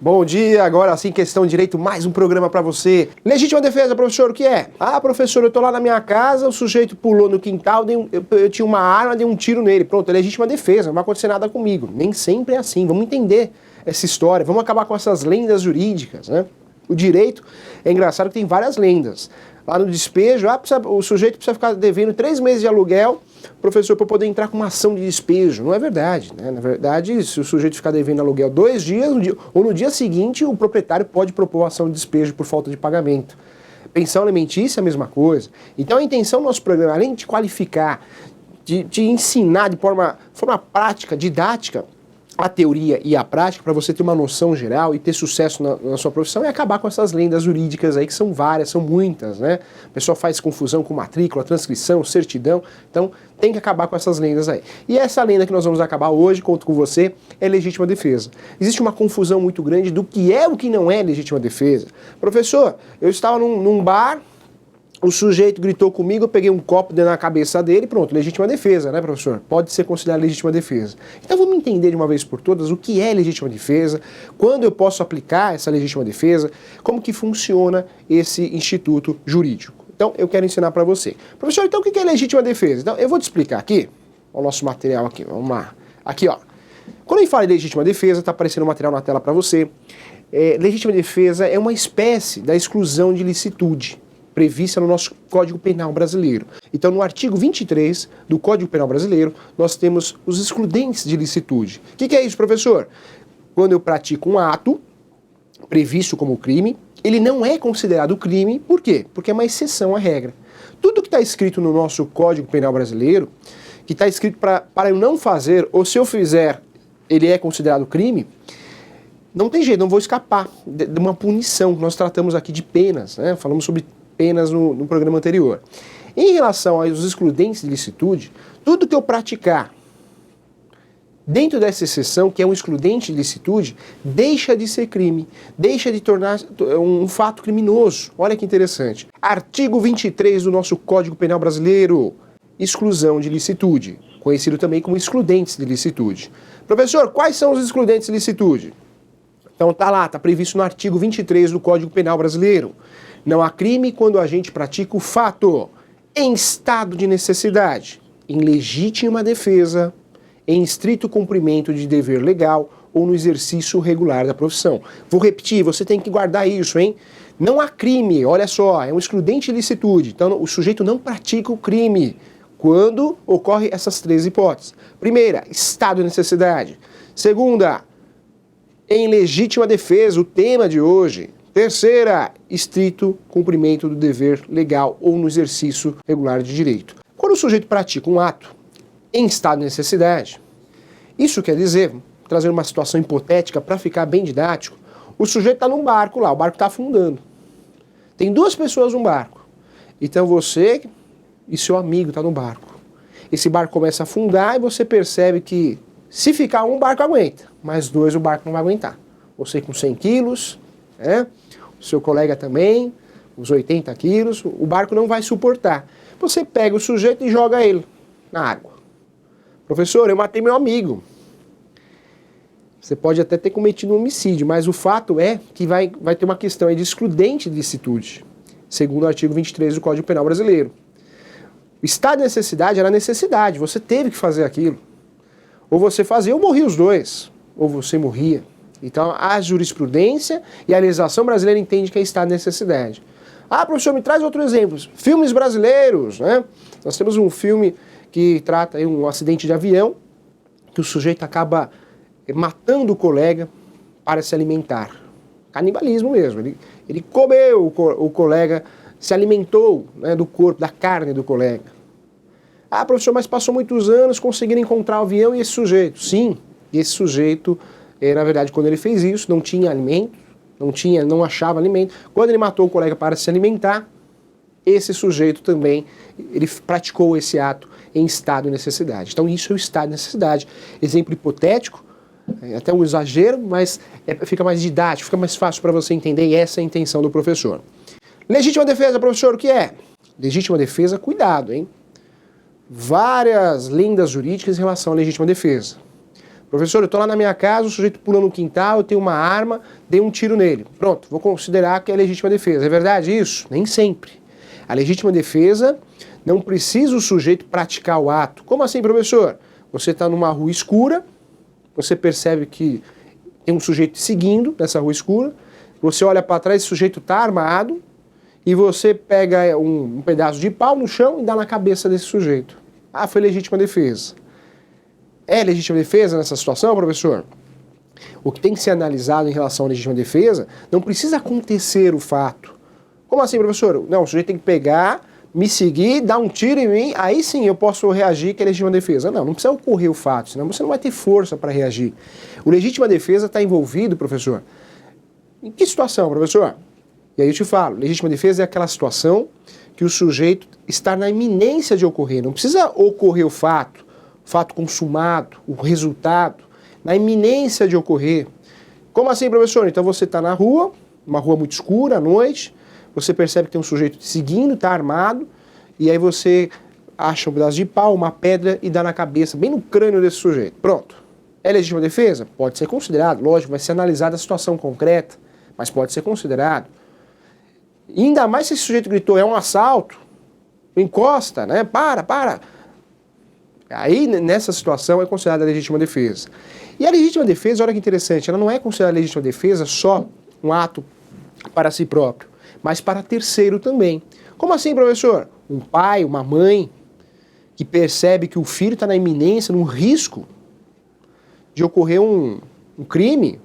Bom dia, agora sim, Questão de Direito, mais um programa para você. Legítima defesa, professor, o que é? Ah, professor, eu tô lá na minha casa, o sujeito pulou no quintal, eu tinha uma arma, dei um tiro nele. Pronto, é legítima defesa, não vai acontecer nada comigo. Nem sempre é assim, vamos entender essa história, vamos acabar com essas lendas jurídicas, né? O direito, é engraçado que tem várias lendas. Lá no despejo, o sujeito precisa ficar devendo 3 meses de aluguel, professor, para poder entrar com uma ação de despejo. Não é verdade, né? Na verdade, se o sujeito ficar devendo aluguel 2 dias, ou no dia seguinte, o proprietário pode propor uma ação de despejo por falta de pagamento. Pensão alimentícia é a mesma coisa. Então a intenção do nosso programa, além de qualificar, de ensinar de forma prática, didática, a teoria e a prática, para você ter uma noção geral e ter sucesso na sua profissão, é acabar com essas lendas jurídicas aí, que são várias, são muitas, né? O pessoal faz confusão com matrícula, transcrição, certidão, então tem que acabar com essas lendas aí. E essa lenda que nós vamos acabar hoje, conto com você, é legítima defesa. Existe uma confusão muito grande do que é o que não é legítima defesa. Professor, eu estava num bar, o sujeito gritou comigo, eu peguei um copo dentro da cabeça dele, pronto, legítima defesa, né, professor? Pode ser considerada legítima defesa. Então vamos entender de uma vez por todas o que é legítima defesa, quando eu posso aplicar essa legítima defesa, como que funciona esse instituto jurídico. Então eu quero ensinar para você. Professor, então o que é legítima defesa? Então eu vou te explicar aqui, o nosso material aqui, vamos lá. Aqui, ó. Quando eu falo em legítima defesa, está aparecendo o material na tela para você. Legítima defesa é uma espécie da exclusão de licitude prevista no nosso Código Penal brasileiro. Então, no artigo 23 do Código Penal brasileiro, nós temos os excludentes de licitude. O que é isso, professor? Quando eu pratico um ato previsto como crime, ele não é considerado crime, por quê? Porque é uma exceção à regra. Tudo que está escrito no nosso Código Penal brasileiro, que está escrito para eu não fazer, ou se eu fizer, ele é considerado crime, não tem jeito, não vou escapar de uma punição. Nós tratamos aqui de penas, né? Falamos sobre penas no programa anterior. Em relação aos excludentes de licitude, tudo que eu praticar dentro dessa exceção, que é um excludente de licitude, deixa de ser crime, deixa de tornar um fato criminoso. Olha que interessante. Artigo 23 do nosso Código Penal brasileiro, exclusão de licitude, conhecido também como excludentes de licitude. Professor, quais são os excludentes de licitude? Então tá previsto no artigo 23 do Código Penal brasileiro. Não há crime quando o agente pratica o fato em estado de necessidade, em legítima defesa, em estrito cumprimento de dever legal ou no exercício regular da profissão. Vou repetir, você tem que guardar isso, hein? Não há crime, olha só, é um excludente de licitude. Então o sujeito não pratica o crime quando ocorre essas 3 hipóteses. Primeira, estado de necessidade. Segunda, em legítima defesa, o tema de hoje. Terceira, estrito cumprimento do dever legal ou no exercício regular de direito. Quando o sujeito pratica um ato em estado de necessidade, isso quer dizer, trazendo uma situação hipotética para ficar bem didático, o sujeito está num barco lá, o barco está afundando. Tem 2 pessoas no barco. Então você e seu amigo estão no barco. Esse barco começa a afundar e você percebe que se ficar um, o barco aguenta, mas 2 o barco não vai aguentar. Você com 100 quilos, né? O seu colega também, uns 80 quilos, o barco não vai suportar. Você pega o sujeito e joga ele na água. Professor, eu matei meu amigo. Você pode até ter cometido um homicídio, mas o fato é que vai ter uma questão aí de excludente de licitude, segundo o artigo 23 do Código Penal brasileiro. O estado de necessidade era necessidade, você teve que fazer aquilo. Ou você fazia ou morria os 2, ou você morria. Então a jurisprudência e a legislação brasileira entende que é estado de necessidade. Ah, professor, me traz outros exemplos. Filmes brasileiros, né? Nós temos um filme que trata aí um acidente de avião, que o sujeito acaba matando o colega para se alimentar. Canibalismo mesmo. Ele comeu o colega, se alimentou, né, do corpo, da carne do colega. Ah, professor, mas passou muitos anos, conseguiram encontrar o avião e esse sujeito. Sim, esse sujeito, na verdade, quando ele fez isso, não tinha alimento, não achava alimento. Quando ele matou o colega para se alimentar, esse sujeito também, ele praticou esse ato em estado de necessidade. Então isso é o estado de necessidade. Exemplo hipotético, até um exagero, mas fica mais didático, fica mais fácil para você entender, e essa é a intenção do professor. Legítima defesa, professor, o que é? Legítima defesa, cuidado, hein? Várias lendas jurídicas em relação à legítima defesa. Professor, eu estou lá na minha casa, o sujeito pula no quintal, eu tenho uma arma, dei um tiro nele. Pronto, vou considerar que é legítima defesa. É verdade isso? Nem sempre. A legítima defesa não precisa o sujeito praticar o ato. Como assim, professor? Você está numa rua escura, você percebe que tem um sujeito seguindo nessa rua escura, você olha para trás, esse sujeito está armado, e você pega um pedaço de pau no chão e dá na cabeça desse sujeito. Ah, foi legítima defesa. É legítima defesa nessa situação, professor? O que tem que ser analisado em relação à legítima defesa, não precisa acontecer o fato. Como assim, professor? Não, o sujeito tem que pegar, me seguir, dar um tiro em mim, aí sim eu posso reagir que é legítima defesa. Não precisa ocorrer o fato, senão você não vai ter força para reagir. O legítima defesa está envolvido, professor. Em que situação, professor? E aí eu te falo, legítima defesa é aquela situação que o sujeito está na iminência de ocorrer. Não precisa ocorrer o fato consumado, o resultado, na iminência de ocorrer. Como assim, professor? Então você está na rua, uma rua muito escura, à noite, você percebe que tem um sujeito te seguindo, está armado, e aí você acha um pedaço de pau, uma pedra e dá na cabeça, bem no crânio desse sujeito. Pronto. É legítima defesa? Pode ser considerado, lógico, vai ser analisada a situação concreta, mas pode ser considerado. E ainda mais se esse sujeito gritou, é um assalto, encosta, né? Para. Aí, nessa situação, é considerada legítima defesa. E a legítima defesa, olha que interessante, ela não é considerada legítima defesa só um ato para si próprio, mas para terceiro também. Como assim, professor? Um pai, uma mãe, que percebe que o filho está na iminência, num risco de ocorrer um crime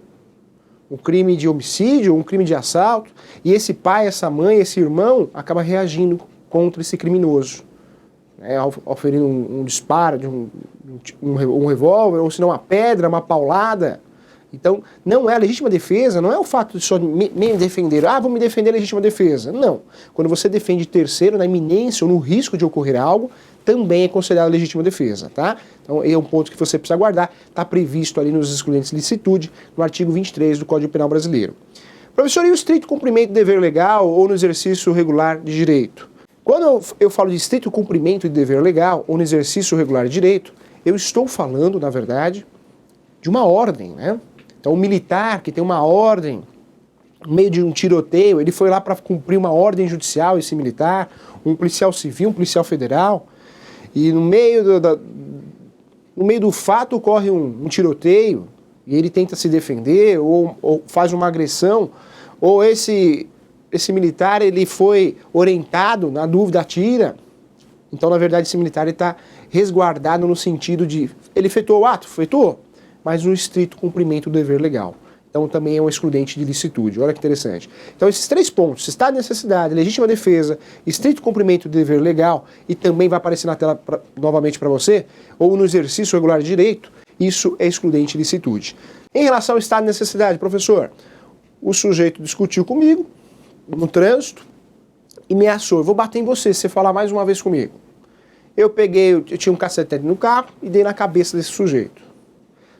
de homicídio, um crime de assalto, e esse pai, essa mãe, esse irmão acaba reagindo contra esse criminoso. Oferindo um disparo de um revólver, ou se não uma pedra, uma paulada. Então, não é a legítima defesa, não é o fato de só me defender, vou me defender a legítima defesa. Não. Quando você defende terceiro, na iminência ou no risco de ocorrer algo, também é considerado legítima defesa, tá? Então, é um ponto que você precisa guardar, está previsto ali nos excludentes de licitude, no artigo 23 do Código Penal Brasileiro. Professor, e o estrito cumprimento do dever legal ou no exercício regular de direito? Quando eu falo de estrito cumprimento de dever legal ou no exercício regular de direito, eu estou falando, na verdade, de uma ordem, né? Então, um militar que tem uma ordem, no meio de um tiroteio, ele foi lá para cumprir uma ordem judicial, esse militar, um policial civil, um policial federal, e no meio do fato ocorre um tiroteio, e ele tenta se defender, ou faz uma agressão, ou esse militar ele foi orientado, na dúvida atira. Então, na verdade, esse militar está resguardado no sentido de, ele efetuou o ato? Efetuou, mas no estrito cumprimento do dever legal. Então, também é um excludente de licitude. Olha que interessante. Então, esses três pontos, estado de necessidade, legítima defesa, estrito cumprimento do dever legal, e também vai aparecer na tela novamente para você, ou no exercício regular de direito, isso é excludente de licitude. Em relação ao estado de necessidade, professor, o sujeito discutiu comigo, no trânsito, e me ameaçou, eu vou bater em você se você falar mais uma vez comigo. Eu tinha um cacetete no carro e dei na cabeça desse sujeito.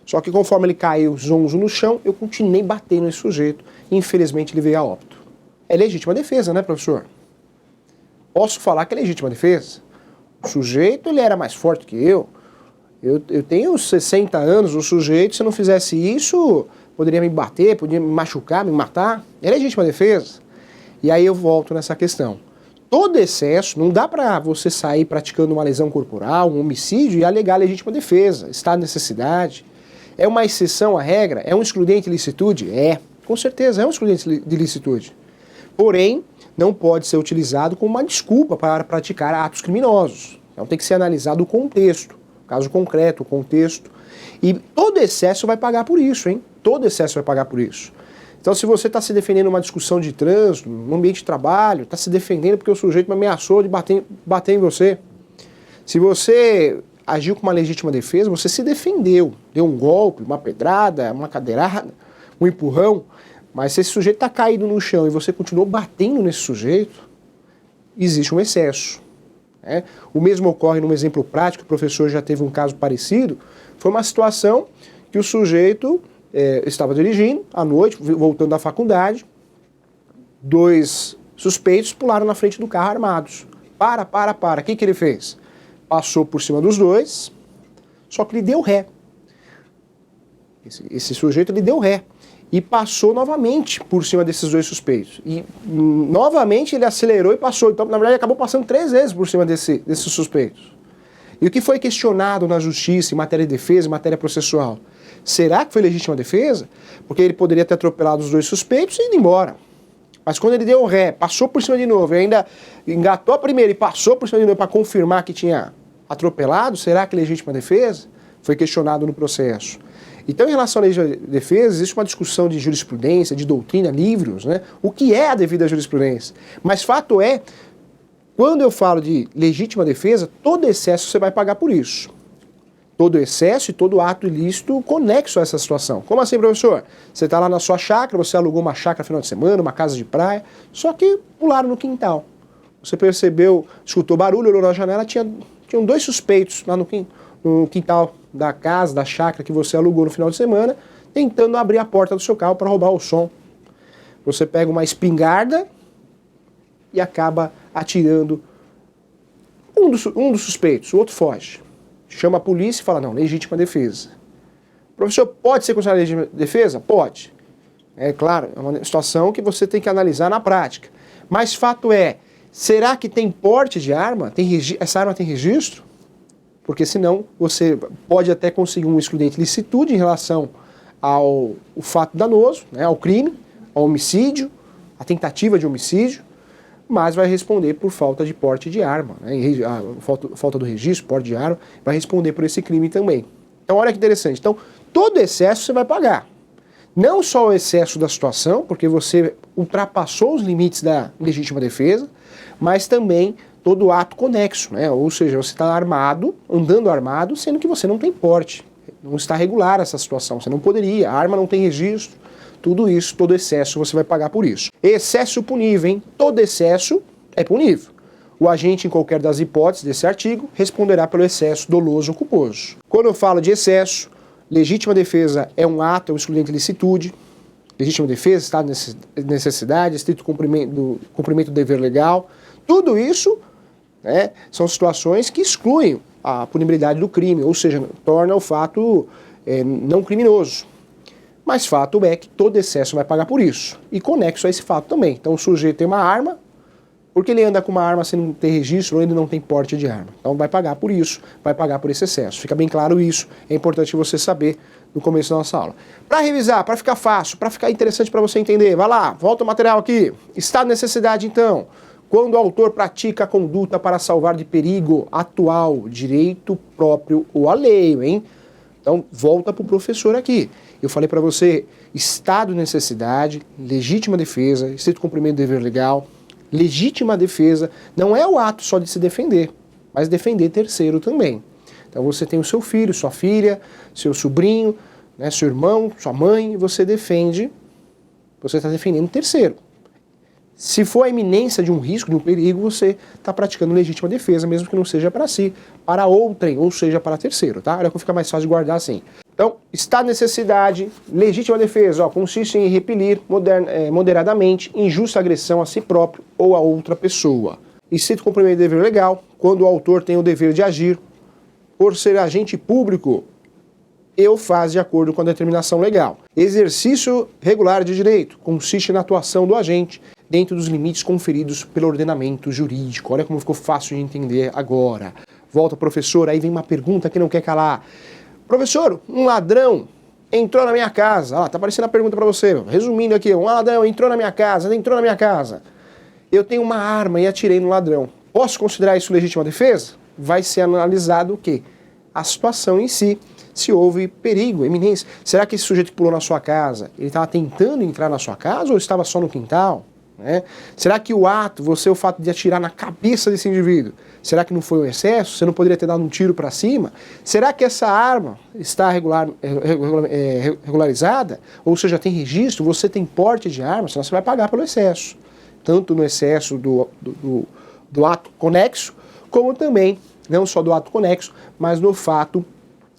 Só que conforme ele caiu zonzo no chão, eu continuei batendo nesse sujeito e infelizmente ele veio a óbito. É legítima defesa, né, professor? Posso falar que é legítima defesa? O sujeito, ele era mais forte que eu. Eu tenho 60 anos, o sujeito, se não fizesse isso, poderia me bater, poderia me machucar, me matar. É legítima defesa. E aí eu volto nessa questão. Todo excesso, não dá para você sair praticando uma lesão corporal, um homicídio e alegar legítima defesa, estado de necessidade. É uma exceção à regra? É um excludente de licitude? É, com certeza é um excludente de licitude. Porém, não pode ser utilizado como uma desculpa para praticar atos criminosos. Então tem que ser analisado o contexto, o caso concreto, o contexto. E todo excesso vai pagar por isso, hein? Todo excesso vai pagar por isso. Então, se você está se defendendo numa discussão de trânsito, no ambiente de trabalho, está se defendendo porque o sujeito me ameaçou de bater em você. Se você agiu com uma legítima defesa, você se defendeu. Deu um golpe, uma pedrada, uma cadeirada, um empurrão. Mas se esse sujeito está caído no chão e você continuou batendo nesse sujeito, existe um excesso. Né? O mesmo ocorre num exemplo prático, o professor já teve um caso parecido, foi uma situação que o sujeito estava dirigindo à noite, voltando da faculdade, 2 suspeitos pularam na frente do carro armados. Para. O que ele fez? Passou por cima dos 2, só que ele deu ré. Esse sujeito ele deu ré e passou novamente por cima desses dois suspeitos. E novamente ele acelerou e passou. Então, na verdade, acabou passando 3 vezes por cima desses suspeitos. E o que foi questionado na justiça, em matéria de defesa, em matéria processual? Será que foi legítima defesa? Porque ele poderia ter atropelado os dois suspeitos e ido embora. Mas quando ele deu ré, passou por cima de novo, e ainda engatou a primeira e passou por cima de novo para confirmar que tinha atropelado, será que é legítima defesa? Foi questionado no processo. Então, em relação à legítima defesa, existe uma discussão de jurisprudência, de doutrina, livros, né? O que é a devida jurisprudência? Mas fato é, quando eu falo de legítima defesa, todo excesso você vai pagar por isso. Todo excesso e todo ato ilícito conexo a essa situação. Como assim, professor? Você está lá na sua chácara, você alugou uma chácara no final de semana, uma casa de praia, só que pularam no quintal. Você percebeu, escutou barulho, olhou na janela, tinham 2 suspeitos lá no quintal da casa, da chácara que você alugou no final de semana, tentando abrir a porta do seu carro para roubar o som. Você pega uma espingarda e acaba atirando um dos suspeitos, o outro foge. Chama a polícia e fala, não, legítima defesa. Professor, pode ser considerada legítima defesa? Pode. É claro, é uma situação que você tem que analisar na prática. Mas fato é, será que tem porte de arma? Essa arma tem registro? Porque senão você pode até conseguir um excludente de licitude em relação ao fato danoso, né, ao crime, ao homicídio, à tentativa de homicídio, mas vai responder por falta de porte de arma, né? Falta do registro, porte de arma, vai responder por esse crime também. Então olha que interessante, então todo excesso você vai pagar. Não só o excesso da situação, porque você ultrapassou os limites da legítima defesa, mas também todo ato conexo, né? Ou seja, você está armado, andando armado, sendo que você não tem porte. Não está regular essa situação, você não poderia, a arma não tem registro. Tudo isso, todo excesso, você vai pagar por isso. Excesso punível, hein? Todo excesso é punível. O agente, em qualquer das hipóteses desse artigo, responderá pelo excesso doloso ou culposo. Quando eu falo de excesso, legítima defesa é um ato, é um excludente de licitude. Legítima defesa, estado de necessidade, estrito cumprimento do dever legal. Tudo isso, né, são situações que excluem a punibilidade do crime, ou seja, torna o fato não criminoso. Mas fato é que todo excesso vai pagar por isso. E conexo a esse fato também. Então o sujeito tem uma arma, porque ele anda com uma arma sem ter registro ou ele não tem porte de arma. Então vai pagar por isso, vai pagar por esse excesso. Fica bem claro isso, é importante você saber no começo da nossa aula. Para revisar, para ficar fácil, para ficar interessante para você entender, vai lá, volta o material aqui. Estado de necessidade então. Quando o autor pratica a conduta para salvar de perigo atual, direito próprio ou alheio, hein? Então volta para o professor aqui. Eu falei para você, estado de necessidade, legítima defesa, estrito cumprimento do dever legal. Legítima defesa não é o ato só de se defender, mas defender terceiro também. Então você tem o seu filho, sua filha, seu sobrinho, né, seu irmão, sua mãe, e você está defendendo terceiro. Se for a iminência de um risco, de um perigo, você está praticando legítima defesa, mesmo que não seja para si, para outrem, ou seja, para terceiro, tá? Olha que fica mais fácil de guardar assim. Então, está necessidade, legítima defesa, consiste em repelir moderadamente injusta agressão a si próprio ou a outra pessoa. Estrito cumprimento do dever legal, quando o autor tem o dever de agir, por ser agente público, e o faz de acordo com a determinação legal. Exercício regular de direito, consiste na atuação do agente dentro dos limites conferidos pelo ordenamento jurídico. Olha como ficou fácil de entender agora. Volta, professor, aí vem uma pergunta que não quer calar. Professor, um ladrão entrou na minha casa. Ah, tá aparecendo a pergunta para você. Resumindo aqui, um ladrão entrou na minha casa, Eu tenho uma arma e atirei no ladrão. Posso considerar isso legítima defesa? Vai ser analisado o quê? A situação em si. Se houve perigo, eminência. Será que esse sujeito que pulou na sua casa, ele estava tentando entrar na sua casa ou estava só no quintal? Né? Será que o fato de atirar na cabeça desse indivíduo, será que não foi um excesso? Você não poderia ter dado um tiro para cima? Será que essa arma está regularizada? Ou seja, tem registro? Você tem porte de arma? Senão você vai pagar pelo excesso. Tanto no excesso do ato conexo, como também, não só do ato conexo, mas no fato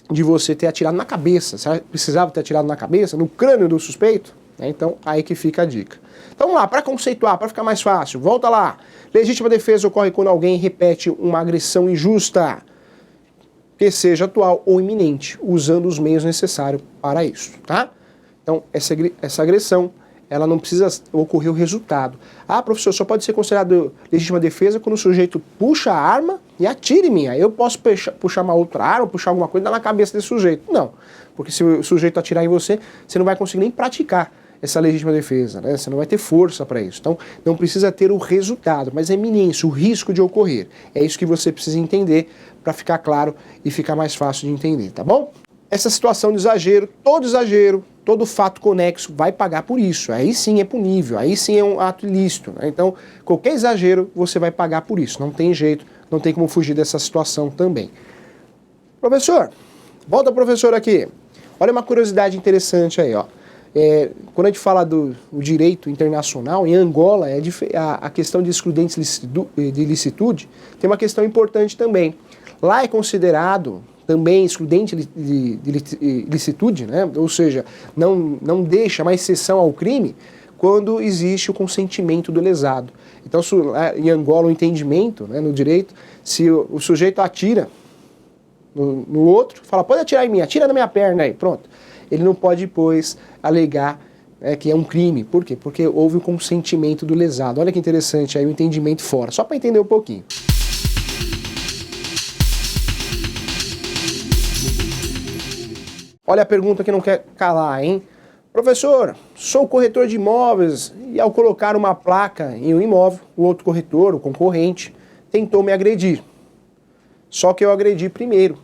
de você ter atirado na cabeça. Você precisava ter atirado na cabeça, no crânio do suspeito? Então, aí que fica a dica. Então, vamos lá, para conceituar, para ficar mais fácil, volta lá. Legítima defesa ocorre quando alguém repete uma agressão injusta. que seja atual ou iminente, usando os meios necessários para isso, tá? Então, essa agressão, ela não precisa ocorrer o resultado. Ah, professor, só pode ser considerado legítima defesa quando o sujeito puxa a arma e atira em mim. Aí eu posso puxar uma outra arma, puxar alguma coisa e dar na cabeça desse sujeito. Não, porque se o sujeito atirar em você, você não vai conseguir nem praticar essa legítima defesa, né? Você não vai ter força para isso. Então, não precisa ter o resultado, mas a iminência, o risco de ocorrer. É isso que você precisa entender para ficar claro e ficar mais fácil de entender, tá bom? Essa situação de exagero, todo fato conexo vai pagar por isso. Aí sim é punível, aí sim é um ato ilícito, né? Então, qualquer exagero você vai pagar por isso. Não tem jeito, não tem como fugir dessa situação também. Professor, volta professor aqui. Olha uma curiosidade interessante aí, ó. Quando a gente fala do direito internacional, em Angola, a questão de excludentes de licitude tem uma questão importante também. Lá é considerado também excludente de licitude, né? Ou seja, não deixa uma exceção ao crime quando existe o consentimento do lesado. Então, em Angola, o entendimento, né, no direito, se o sujeito atira no outro, fala, pode atirar em mim, atira na minha perna aí, pronto. Ele não pode, depois, alegar que é um crime. Por quê? Porque houve o consentimento do lesado. Olha que interessante aí o entendimento fora, só para entender um pouquinho. Olha a pergunta que não quer calar, hein? Professor, sou corretor de imóveis e ao colocar uma placa em um imóvel, o outro corretor, o concorrente, tentou me agredir. Só que eu agredi primeiro.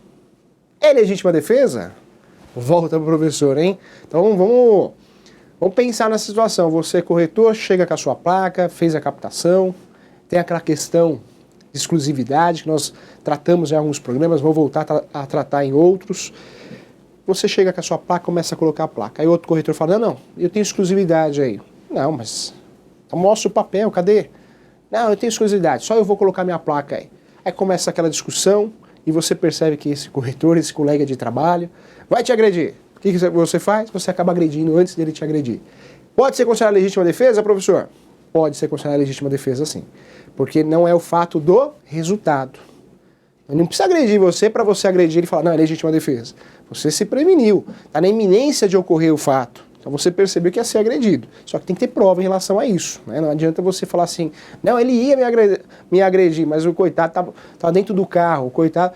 É legítima defesa? Volta para o professor, hein? Então vamos pensar nessa situação. Você, corretor, chega com a sua placa, fez a captação, tem aquela questão de exclusividade que nós tratamos em alguns programas, vou voltar a tratar em outros. Você chega com a sua placa, começa a colocar a placa. Aí outro corretor fala, não, eu tenho exclusividade aí. Não, mas mostra o papel, cadê? Não, eu tenho exclusividade, só eu vou colocar minha placa aí. Aí começa aquela discussão e você percebe que esse corretor, esse colega de trabalho, vai te agredir. O que você faz? Você acaba agredindo antes dele te agredir. Pode ser considerada legítima defesa, professor? Pode ser considerada legítima defesa, sim. Porque não é o fato do resultado. Não precisa agredir você para você agredir e falar, não, é legítima defesa. Você se preveniu, está na iminência de ocorrer o fato. Então você percebeu que ia ser agredido. Só que tem que ter prova em relação a isso, né? Não adianta você falar assim, não, ele ia me agredir, mas o coitado tá dentro do carro, o coitado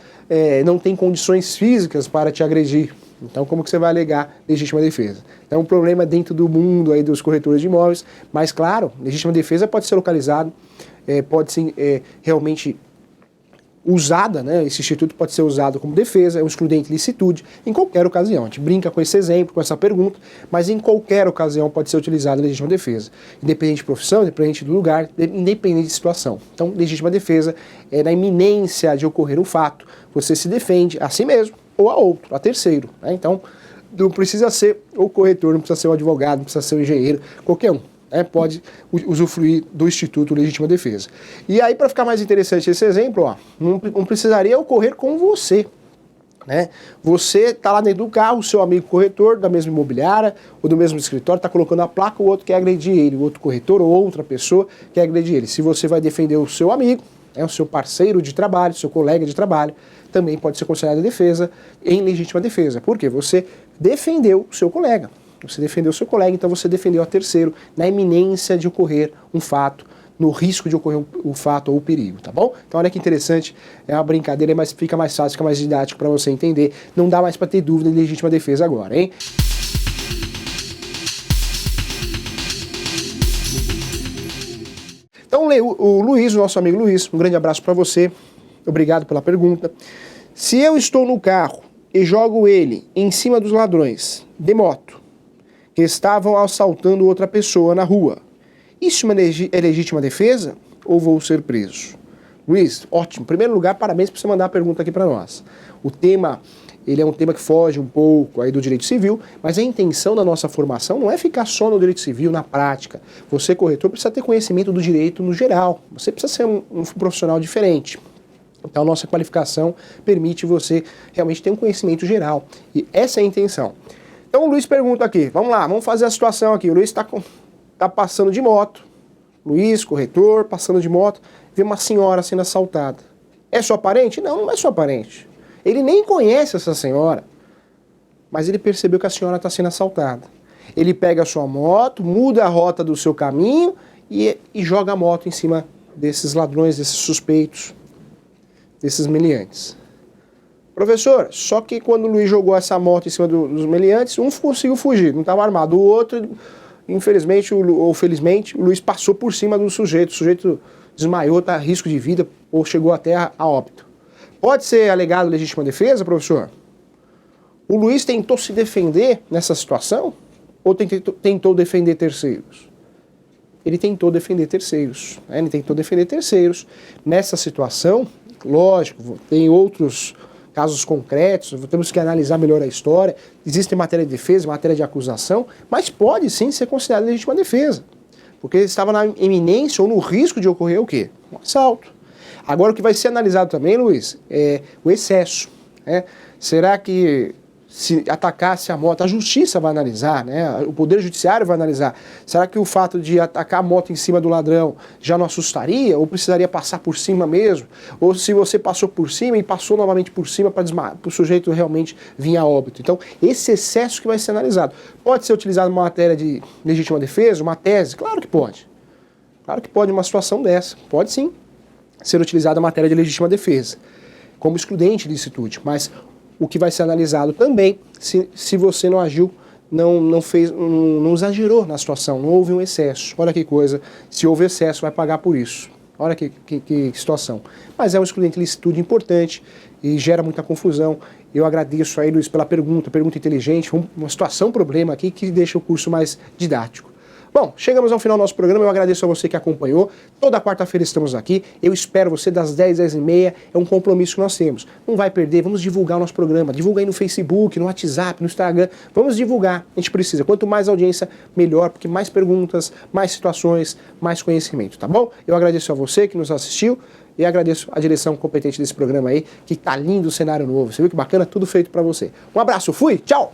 não tem condições físicas para te agredir. Então como que você vai alegar legítima defesa? Então o problema é dentro do mundo aí dos corretores de imóveis, mas claro, legítima defesa pode ser localizado, pode ser realmente usada, né? Esse instituto pode ser usado como defesa, é um excludente de licitude, em qualquer ocasião. A gente brinca com esse exemplo, com essa pergunta, mas em qualquer ocasião pode ser utilizada a legítima defesa. Independente de profissão, independente do lugar, independente de situação. Então, legítima defesa é na iminência de ocorrer um fato, você se defende a si mesmo ou a outro, a terceiro, né? Então, não precisa ser o corretor, não precisa ser o advogado, não precisa ser o engenheiro, qualquer um. Pode usufruir do Instituto Legítima Defesa. E aí, para ficar mais interessante esse exemplo, ó, não precisaria ocorrer com você, né? Você está lá dentro do carro, o seu amigo corretor da mesma imobiliária ou do mesmo escritório está colocando a placa, o outro quer agredir ele, o outro corretor ou outra pessoa quer agredir ele. Se você vai defender o seu amigo, o seu parceiro de trabalho, seu colega de trabalho, também pode ser considerada defesa em legítima defesa. Por quê? Você defendeu o seu colega. Você defendeu o seu colega, então você defendeu a terceiro na iminência de ocorrer um fato, no risco de ocorrer o fato ou o perigo, tá bom? Então olha que interessante, é uma brincadeira, mas fica mais fácil, fica mais didático para você entender. Não dá mais para ter dúvida em legítima defesa agora, hein? Então o Luiz, o nosso amigo Luiz, um grande abraço para você, obrigado pela pergunta. Se eu estou no carro e jogo ele em cima dos ladrões de moto, que estavam assaltando outra pessoa na rua, isso é legítima defesa ou vou ser preso? Luiz, ótimo. Em primeiro lugar, parabéns por você mandar a pergunta aqui para nós. O tema, ele é um tema que foge um pouco aí do direito civil, mas a intenção da nossa formação não é ficar só no direito civil, na prática. Você, corretor, precisa ter conhecimento do direito no geral. Você precisa ser um profissional diferente. Então, a nossa qualificação permite você realmente ter um conhecimento geral. E essa é a intenção. Então o Luiz pergunta aqui, vamos lá, vamos fazer a situação aqui. O Luiz está passando de moto, Luiz, corretor, passando de moto, vê uma senhora sendo assaltada. É sua parente? Não, não é sua parente. Ele nem conhece essa senhora, mas ele percebeu que a senhora está sendo assaltada. Ele pega a sua moto, muda a rota do seu caminho e joga a moto em cima desses ladrões, desses suspeitos, desses meliantes. Professor, só que quando o Luiz jogou essa moto em cima dos meliantes, um conseguiu fugir, não estava armado. O outro, infelizmente ou felizmente, o Luiz passou por cima do sujeito. O sujeito desmaiou, está a risco de vida ou chegou até a óbito. Pode ser alegado legítima defesa, professor? O Luiz tentou se defender nessa situação ou tentou defender terceiros? Ele tentou defender terceiros. Né? Ele tentou defender terceiros. Nessa situação, lógico, tem outros casos concretos, temos que analisar melhor a história. Existe matéria de defesa, matéria de acusação, mas pode sim ser considerada legítima defesa. Porque ele estava na iminência ou no risco de ocorrer o quê? Um assalto. Agora o que vai ser analisado também, Luiz, é o excesso. Né? Será que se atacasse a moto, a justiça vai analisar, né? O Poder Judiciário vai analisar. Será que o fato de atacar a moto em cima do ladrão já não assustaria? Ou precisaria passar por cima mesmo? Ou se você passou por cima e passou novamente por cima para o sujeito realmente vir a óbito? Então, esse excesso que vai ser analisado. Pode ser utilizado uma matéria de legítima defesa, uma tese? Claro que pode. Claro que pode uma situação dessa. Pode sim ser utilizada a matéria de legítima defesa, como excludente de licitude, mas o que vai ser analisado também, se você não agiu, não exagerou na situação, não houve um excesso. Olha que coisa, se houve excesso, vai pagar por isso. Olha que situação. Mas é um excludente de licitude importante e gera muita confusão. Eu agradeço aí, Luiz, pela pergunta inteligente, uma situação, problema aqui que deixa o curso mais didático. Bom, chegamos ao final do nosso programa, eu agradeço a você que acompanhou. Toda quarta-feira estamos aqui, eu espero você das 10 às 10h30, é um compromisso que nós temos. Não vai perder, vamos divulgar o nosso programa, divulga aí no Facebook, no WhatsApp, no Instagram, vamos divulgar, a gente precisa. Quanto mais audiência, melhor, porque mais perguntas, mais situações, mais conhecimento, tá bom? Eu agradeço a você que nos assistiu e agradeço a direção competente desse programa aí, que tá lindo o cenário novo, você viu que bacana? Tudo feito pra você. Um abraço, fui, tchau!